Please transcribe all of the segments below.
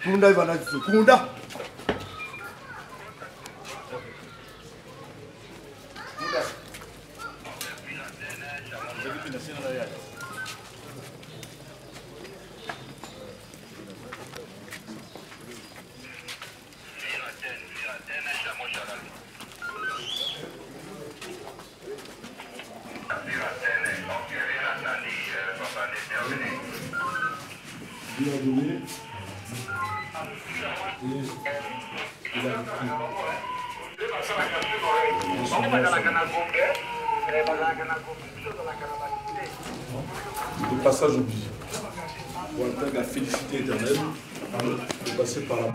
Kunda ivana kunda. Le passage obligé. Pour atteindre la félicité éternelle, de passer par la mort.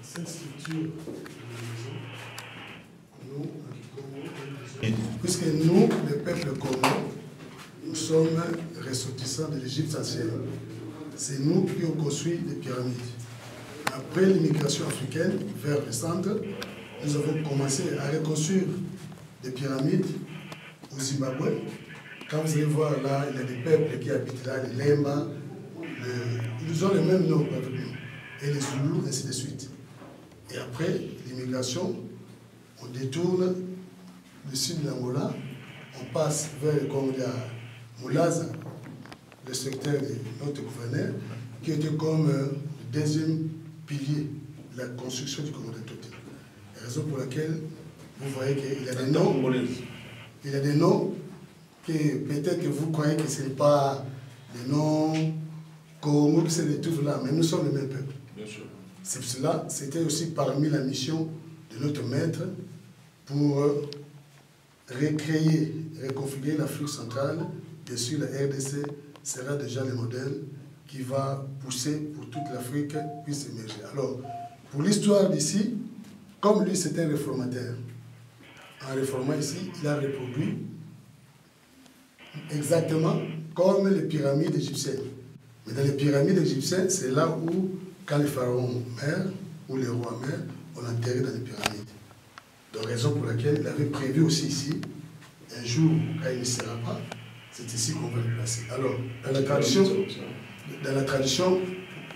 Cette structure, puisque nous, le peuple commun, nous sommes ressortissants de l'Égypte ancienne. C'est nous qui avons construit des pyramides. Après l'immigration africaine vers le centre, nous avons commencé à reconstruire des pyramides au Zimbabwe. Quand vous allez voir là, il y a des peuples qui habitent là, les Lemba, ils ont le même nom avec nous, et les Zoulous, ainsi de suite. Et après l'immigration, on détourne le sud de l'Angola, on passe vers le Congo de Moulaza, le secteur de notre gouverneur, qui était comme le deuxième pilier de la construction du Congo de Toté. La raison pour laquelle vous voyez qu'il y a des noms, il y a des noms que peut-être que vous croyez que ce n'est pas des noms Congo qui se retrouvent là, mais nous sommes le même peuple. Bien sûr. C'est pour cela, c'était aussi parmi la mission de notre maître pour recréer, reconfigurer l'Afrique centrale. Bien sûr, la RDC sera déjà le modèle qui va pousser pour toute l'Afrique puisse émerger. Alors, pour l'histoire d'ici, comme lui c'était un réformateur, en réformant ici, il a reproduit exactement comme les pyramides égyptiennes. Mais dans les pyramides égyptiennes, c'est là où, quand les pharaons meurent, ou les rois meurent, on enterrait dans les pyramides. Donc, raison pour laquelle il avait prévu aussi ici, un jour, quand il ne sera pas, c'est ici qu'on va le placer. Alors, dans la tradition,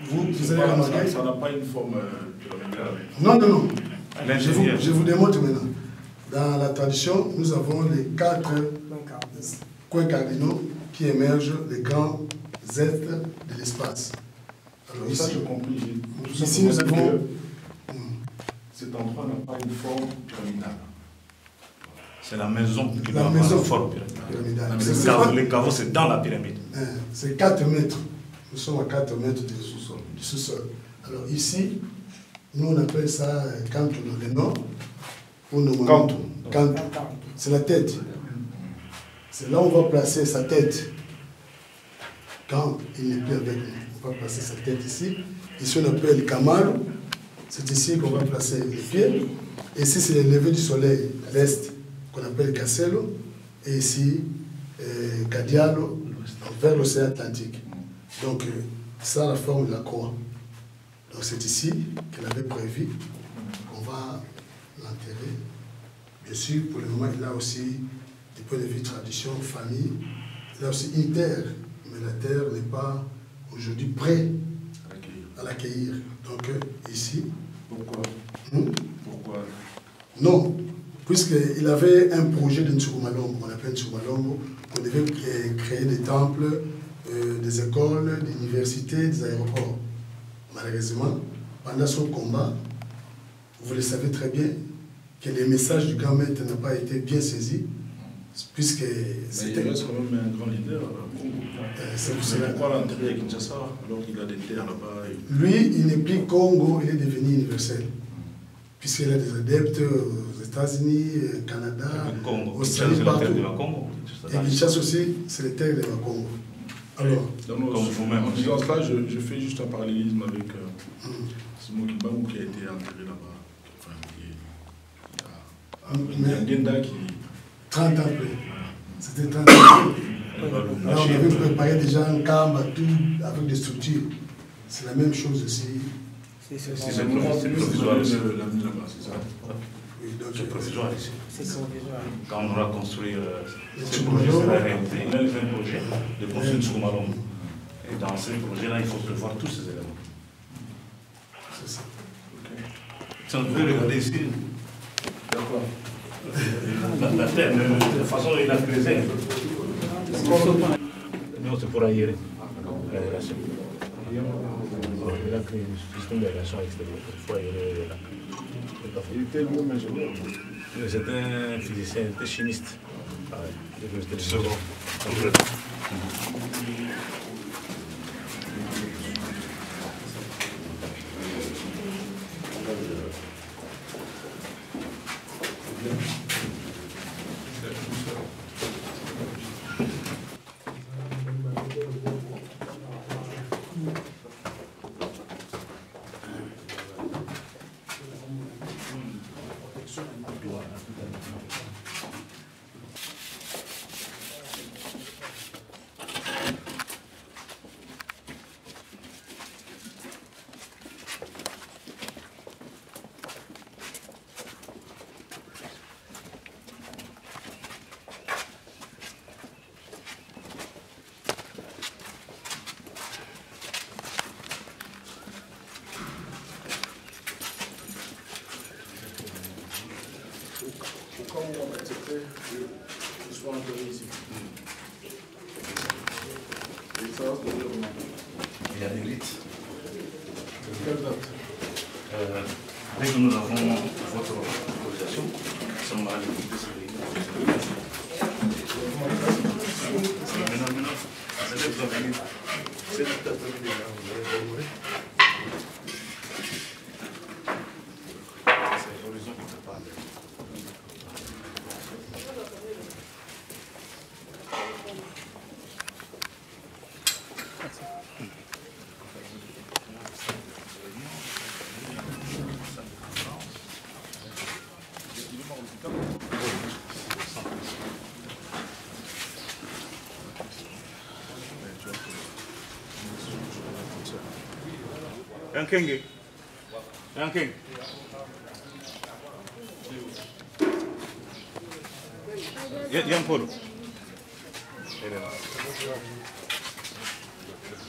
vous allez remarquer... Ça n'a pas une forme pyramidale. Non, non, non. Je vous démontre maintenant. Dans la tradition, nous avons les 4 coins cardinaux qui émergent des grands êtres de l'espace. Alors Ça, ici, j'ai compris. ici nous avons... Cet endroit n'a pas une forme pyramidale. C'est la maison qui La doit maison avoir une forme pyramidale. Les caveaux, c'est dans la pyramide. C'est 4 mètres. Nous sommes à 4 mètres du sous-sol. Alors ici, nous on appelle ça canton, le nom. Canton. C'est la tête. C'est là où on va placer sa tête. Quand il n'est plus avec nous, on va placer sa tête ici. Ici on appelle Kamaru. C'est ici qu'on va placer les pieds. Et ici c'est le lever du soleil à l'est, qu'on appelle Casselo. Et ici, Cadialo, vers l'océan Atlantique. Donc, ça la forme de la croix. Donc c'est ici qu'elle avait prévu qu'on va l'enterrer. Bien sûr, pour le moment, il a aussi, du point de vue tradition, famille, il a aussi une terre. Mais la terre n'est pas aujourd'hui prête à l'accueillir. Donc ici... Pourquoi Pourquoi Non, puisqu'il avait un projet de Ntsukumalombo, on appelle Ntsukumalombo, on devait créer des temples, des écoles, des universités, des aéroports. Malheureusement, pendant son combat, vous le savez très bien, que les messages du grand maître n'ont pas été bien saisis, puisque c'était... il reste quand même un grand leader au Congo. C'est pourquoi l'entrée à Kinshasa, alors qu'il a des terres là-bas. Lui, il n'est plus Congo, il est devenu universel. Puisqu'il a des adeptes aux États-Unis, au Canada, Australie, partout. Et Kinshasa aussi, c'est les terres de la Congo. Alors, comme vous-même. En disant cela, je fais juste un parallélisme avec Simon Kibangou qui a été enterré là-bas. Enfin, il y a Ngenda qui... 30 ans après. C'était 30 ans après. Là, on avait préparé déjà un camp, tout, avec des structures. C'est la même chose aussi. C'est provisoire ici. C'est provisoire ici. Quand on aura construit ce projet, c'est la réalité. Il a un projet de construire Ntsukumalombo. Et dans ce projet-là, il faut prévoir tous ces éléments. C'est ça. Si on veut regarder ici, D'accord. la terre, de toute façon, il a creusé. Non, c'est pour aérer. L'aération. Il a créé un système d'aération extérieure. Il faut aérer là. Il était lui-même ingénieur. C'était un physicien, il était chimiste. Ah ouais, c'était le second. Pourquoi on va accepter que ce soit enterré ici? Et ça va se dérouler comment? Il y a des rites. De quelle date? Dès que nous avons votre autorisation, nous sommes à l'écoute de ces réunions. Maintenant, c'est là que vous avez mis. C'est tout à fait déjà. C'est l'horizon qui te parle. Yankenge. Yankenge. Yankolo.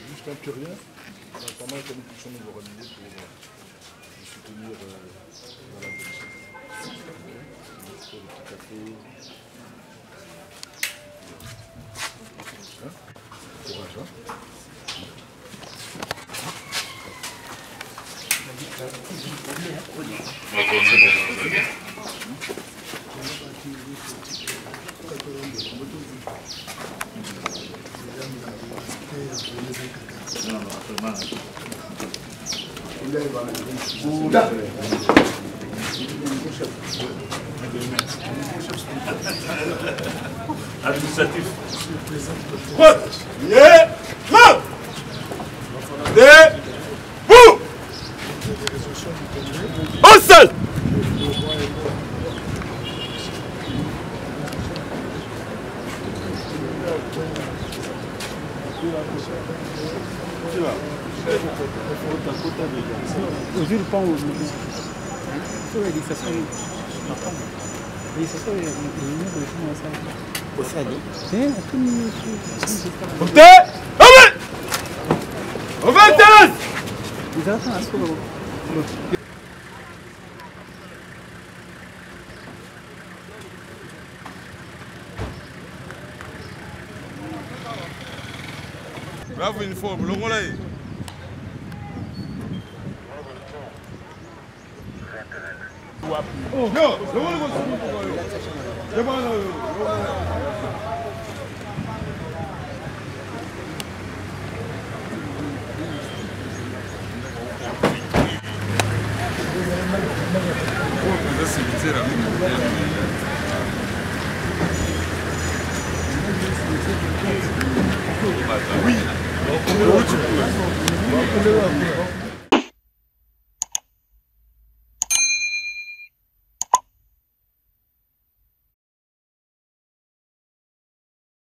Juste un peu rien. Pas mal comme puissions nous organiser pour soutenir Madame Bénichette. Pour le petit café. Courage, hein? Kunda. Administratif. Un seul. Aujourd'hui, le pan au législation, Bravo, uniforme, le rôle est. Oui.